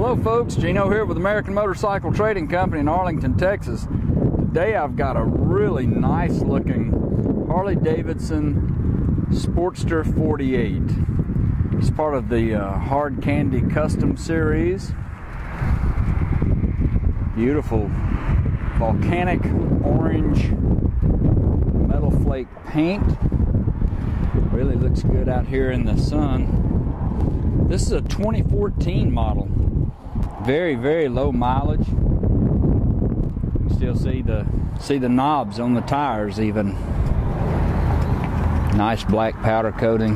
Hello folks, Gino here with American Motorcycle Trading Company in Arlington, Texas. Today I've got a really nice looking Harley Davidson Sportster 48. It's part of the Hard Candy Custom Series. Beautiful volcanic orange metal flake paint. Really looks good out here in the sun. This is a 2014 model. Very, very low mileage. You still see the knobs on the tires even. Nice black powder coating.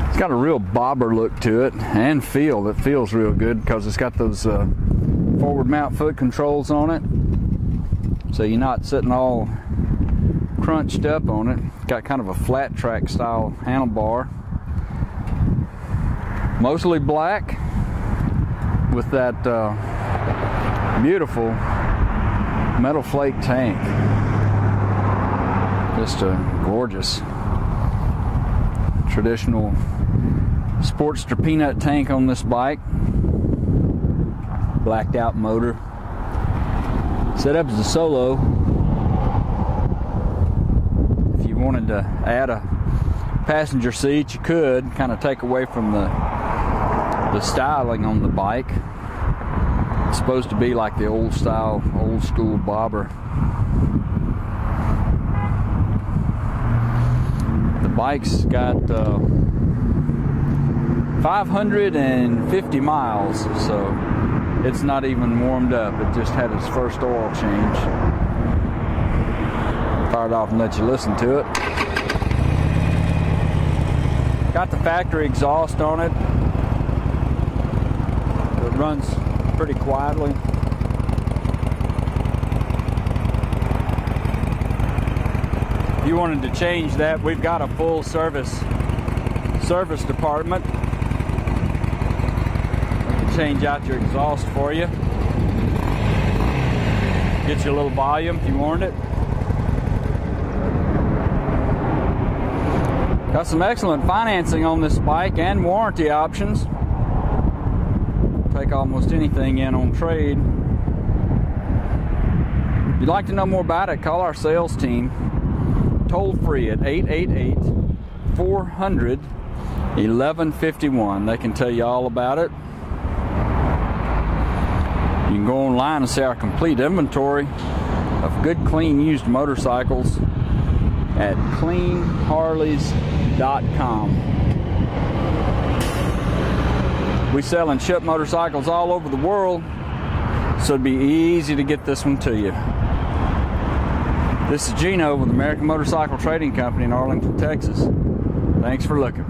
It's got a real bobber look to it and feel. It feels real good because it's got those forward mount foot controls on it. So you're not sitting all crunched up on it. It's got kind of a flat track style handlebar. Mostly black with that beautiful metal flake tank. Just a gorgeous traditional Sportster peanut tank on this bike. Blacked out motor. Set up as a solo. If you wanted to add a passenger seat, you could kind of take away from the styling on the bike. It's supposed to be like the old style, old school bobber. The bike's got 550 miles, so it's not even warmed up. It just had its first oil change. Fire it off and let you listen to it. Got the factory exhaust on it. It runs pretty quietly. If you wanted to change that, we've got a full service department. We can change out your exhaust for you. Get you a little volume if you want it. Got some excellent financing on this bike and warranty options. Take almost anything in on trade. If you'd like to know more about it, call our sales team toll free at 888-400-1151. They can tell you all about it. You can go online and see our complete inventory of good, clean, used motorcycles at cleanharleys.com. We sell and ship motorcycles all over the world, so it'd be easy to get this one to you. This is Gino with American Motorcycle Trading Company in Arlington, Texas. Thanks for looking.